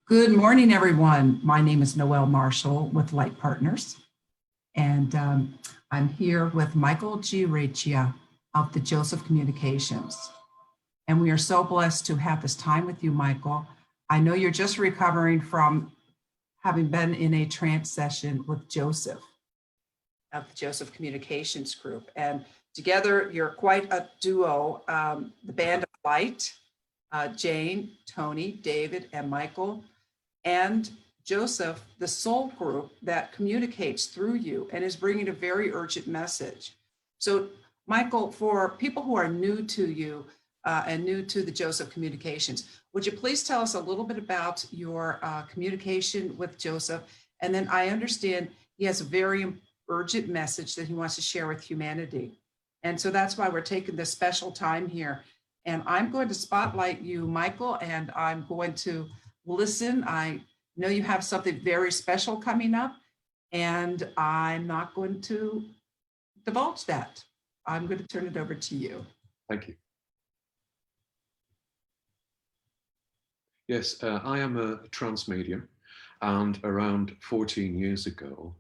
Good morning, everyone. My name is Noelle Marshall with Light Partners, and I'm here with Michael G. Riccia of the Joseph Communications. And we are so blessed to have this time with you, Michael. I know you're just recovering from having been in a trance session with Joseph of the Joseph Communications Group. And together, you're quite a duo, the Band of Light, Jane, Tony, David, and Michael, and Joseph, the soul group that communicates through you and is bringing a very urgent message. So, Michael, for people who are new to you and new to the Joseph Communications, would you please tell us a little bit about your communication with Joseph? And then I understand he has a very urgent message that he wants to share with humanity. And so that's why we're taking this special time here. And I'm going to spotlight you, Michael, and I'm going to listen. I know you have something very special coming up, and I'm not going to divulge that. I'm going to turn it over to you. Thank you. Yes, I am a trance medium, and around 14 years ago,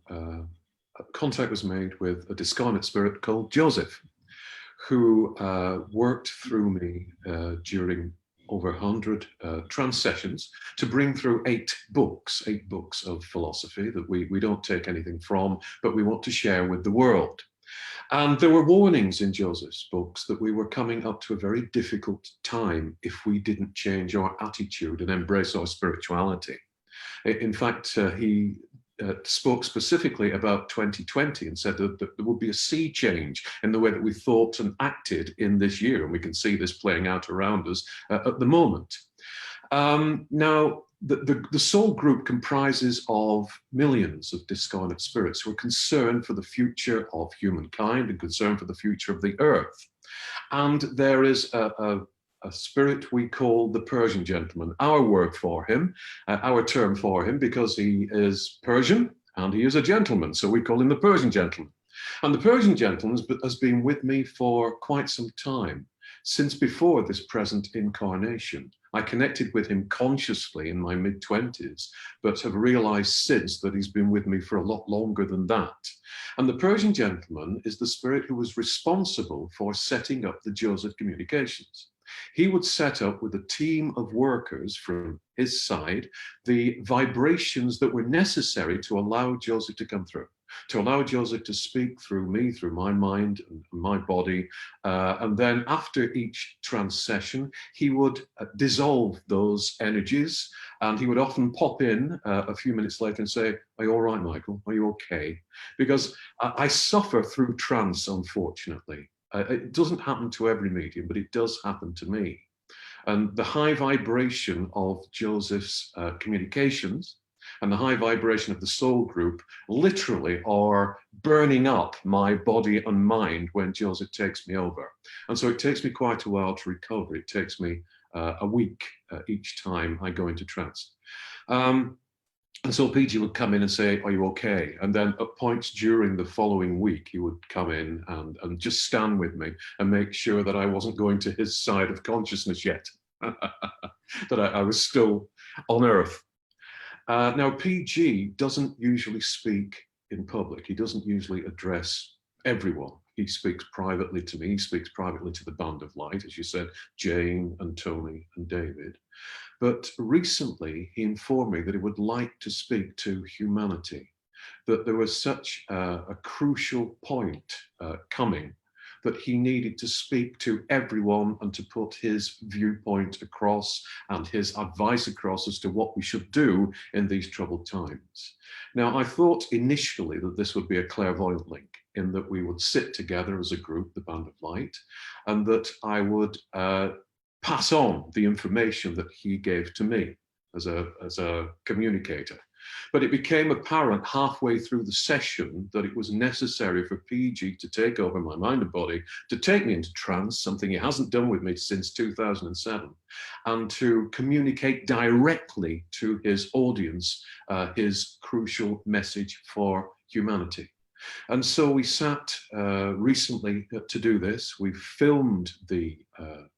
contact was made with a discarnate spirit called Joseph, who worked through me during over 100 trance sessions to bring through eight books of philosophy that we don't take anything from, but we want to share with the world. And there were warnings in Joseph's books that we were coming up to a very difficult time if we didn't change our attitude and embrace our spirituality. In fact, he spoke specifically about 2020 and said that there would be a sea change in the way that we thought and acted in this year. And we can see this playing out around us at the moment. Now, the soul group comprises of millions of discarnate spirits who are concerned for the future of humankind and concerned for the future of the earth. And there is a spirit we call the Persian gentleman, our word for him, our term for him, because he is Persian and he is a gentleman, so we call him the Persian gentleman. And the Persian gentleman has been with me for quite some time, since before this present incarnation. I connected with him consciously in my mid-20s, but have realized since that he's been with me for a lot longer than that. And the Persian gentleman is the spirit who was responsible for setting up the Joseph Communications. He would set up with a team of workers from his side the vibrations that were necessary to allow Joseph to come through, to allow Joseph to speak through me, through my mind and my body. And then after each trance session, he would dissolve those energies, and he would often pop in a few minutes later and say, "Are you all right, Michael? Are you okay?" Because I suffer through trance, unfortunately. It doesn't happen to every medium, but it does happen to me. And the high vibration of Joseph's communications and the high vibration of the soul group literally are burning up my body and mind when Joseph takes me over. And so it takes me quite a while to recover. It takes me a week each time I go into trance. And so PG would come in and say, "Are you okay?" And then at points during the following week, he would come in and just stand with me and make sure that I wasn't going to his side of consciousness yet, that I was still on Earth. Now, PG doesn't usually speak in public. He doesn't usually address everyone. He speaks privately to me. He speaks privately to the Band of Light, as you said, Jane and Tony and David. But recently, he informed me that he would like to speak to humanity, that there was such a crucial point coming that he needed to speak to everyone and to put his viewpoint across and his advice across as to what we should do in these troubled times. Now, I thought initially that this would be a clairvoyant link, in that we would sit together as a group, the Band of Light, and that I would pass on the information that he gave to me as a communicator. But it became apparent halfway through the session that it was necessary for PG to take over my mind and body, to take me into trance, something he hasn't done with me since 2007, and to communicate directly to his audience his crucial message for humanity. And so we sat recently to do this. We filmed the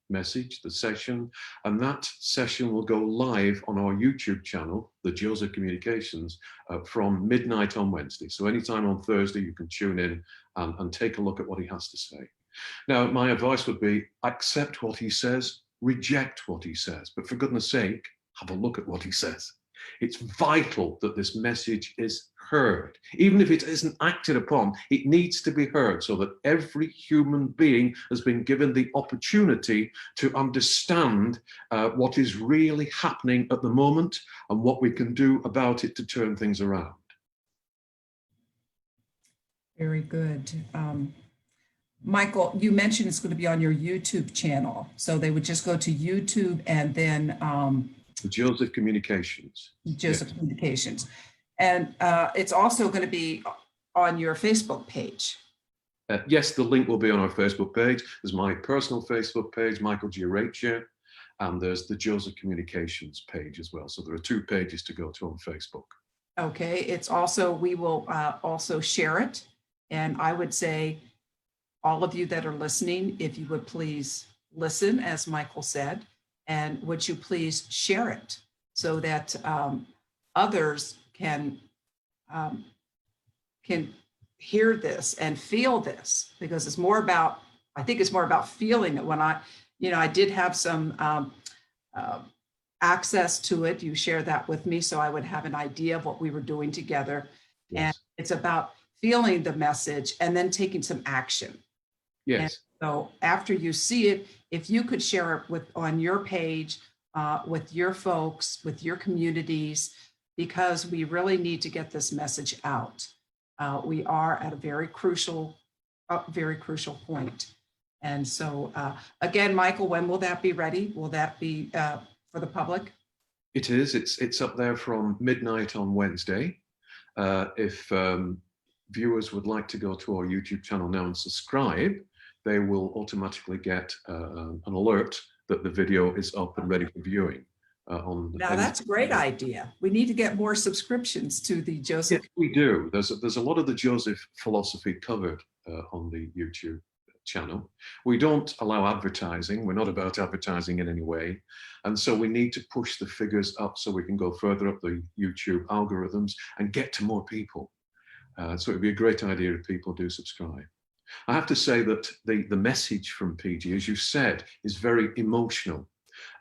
message, the session, and that session will go live on our YouTube channel, the Joseph Communications, from midnight on Wednesday. So anytime on Thursday, you can tune in and take a look at what he has to say. Now, my advice would be accept what he says, reject what he says, but for goodness sake, have a look at what he says. It's vital that this message is heard. Even if it isn't acted upon, it needs to be heard so that every human being has been given the opportunity to understand what is really happening at the moment and what we can do about it to turn things around. Very good. Michael, you mentioned it's going to be on your YouTube channel. So they would just go to YouTube and then Joseph Communications. Joseph Communications. And it's also going to be on your Facebook page. Yes, the link will be on our Facebook page. There's my personal Facebook page, Michael G. Rachia, and there's the Joseph Communications page as well. So there are 2 pages to go to on Facebook. Okay, it's also, we will also share it. And I would say, all of you that are listening, if you would please listen, as Michael said, and would you please share it so that others can hear this and feel this, because it's more about, I think it's more about feeling it. When I did have some access to it, you shared that with me, so I would have an idea of what we were doing together. Yes. And it's about feeling the message and then taking some action. Yes. And so after you see it, if you could share it on your page, with your folks, with your communities, because we really need to get this message out. We are at a very crucial point. And so again, Michael, when will that be ready? Will that be for the public? It is. It's up there from midnight on Wednesday. If viewers would like to go to our YouTube channel now and subscribe, they will automatically get an alert that the video is up and ready for viewing. Now that's a great idea. We need to get more subscriptions to the Joseph. Yes, we do. There's a lot of the Joseph philosophy covered on the YouTube channel. We don't allow advertising. We're not about advertising in any way. And so we need to push the figures up so we can go further up the YouTube algorithms and get to more people. So it'd be a great idea if people do subscribe. I have to say that the message from PG, as you said, is very emotional.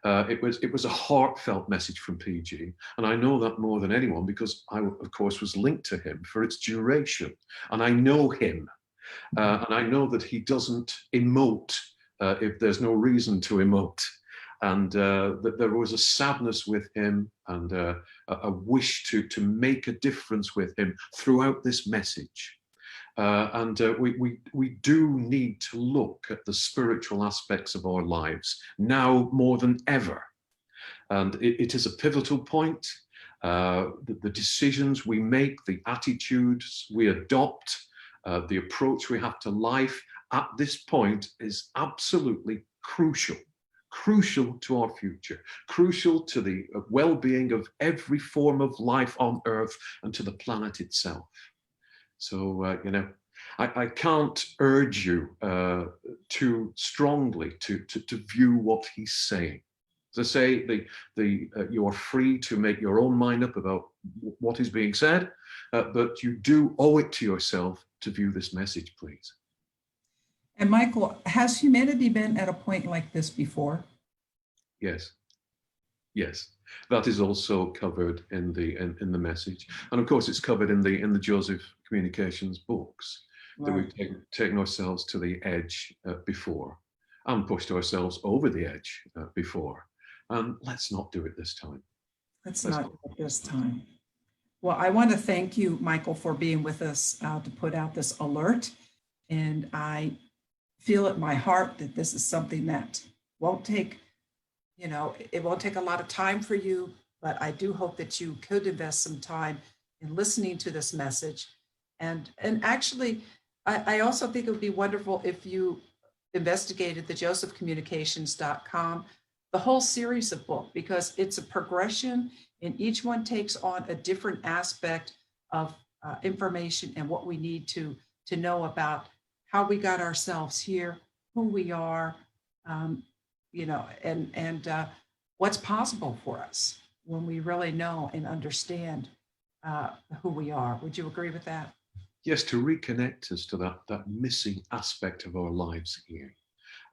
It was a heartfelt message from PG, and I know that more than anyone because I, of course, was linked to him for its duration, and I know him, and I know that he doesn't emote if there's no reason to emote, and that there was a sadness with him and a wish to make a difference with him throughout this message. We do need to look at the spiritual aspects of our lives now more than ever. And it is a pivotal point. The decisions we make, the attitudes we adopt, the approach we have to life at this point is absolutely crucial to our future, crucial to the well-being of every form of life on Earth and to the planet itself. So, I can't urge you too strongly to view what he's saying. As I say, you are free to make your own mind up about what is being said, but you do owe it to yourself to view this message, please. And Michael, has humanity been at a point like this before? Yes. Yes. That is also covered in the message, and of course it's covered in the Joseph Communications books. Right. That we've taken ourselves to the edge before, and pushed ourselves over the edge before, and let's not do it this time. Let's not do it this time. Well, I want to thank you, Michael, for being with us to put out this alert, and I feel in my heart that this is something that won't take. It won't take a lot of time for you, but I do hope that you could invest some time in listening to this message. And actually, I also think it would be wonderful if you investigated the josephcommunications.com, the whole series of books, because it's a progression and each one takes on a different aspect of information and what we need to know about how we got ourselves here, who we are, what's possible for us when we really know and understand who we are. Would you agree with that? Yes, to reconnect us to that missing aspect of our lives here.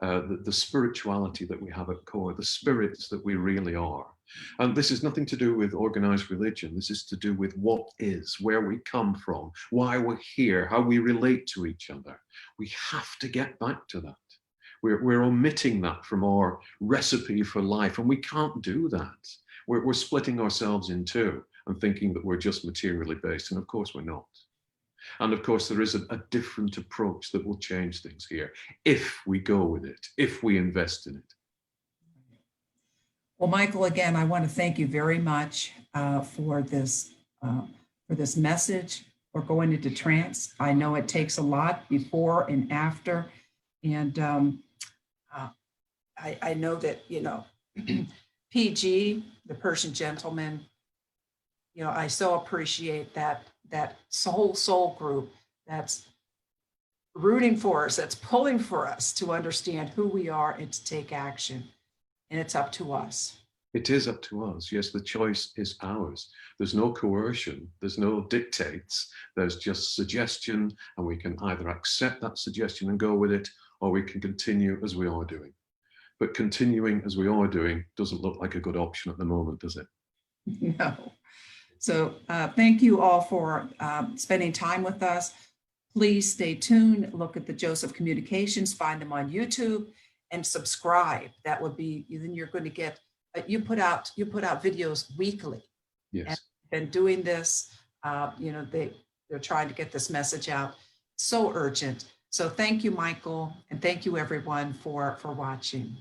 The spirituality that we have at core, the spirits that we really are. And this is nothing to do with organized religion. This is to do with what is, where we come from, why we're here, how we relate to each other. We have to get back to that. We're omitting that from our recipe for life, and we can't do that. We're splitting ourselves in two and thinking that we're just materially based, and of course we're not. And of course, there is a different approach that will change things here if we go with it, if we invest in it. Well, Michael, again, I want to thank you very much for this message. We're going into trance. I know it takes a lot before and after, and I know that PG, the Persian gentleman. I so appreciate that soul group that's rooting for us, that's pulling for us to understand who we are and to take action. And it's up to us. It is up to us. Yes, the choice is ours. There's no coercion. There's no dictates. There's just suggestion, and we can either accept that suggestion and go with it, or we can continue as we are doing. But continuing as we are doing doesn't look like a good option at the moment, does it? No. So thank you all for spending time with us. Please stay tuned. Look at the Joseph Communications, find them on YouTube, and subscribe. That would be, then you're going to get, you put out videos weekly. Yes. And doing this, they're trying to get this message out. So urgent. So thank you, Michael, and thank you everyone for watching.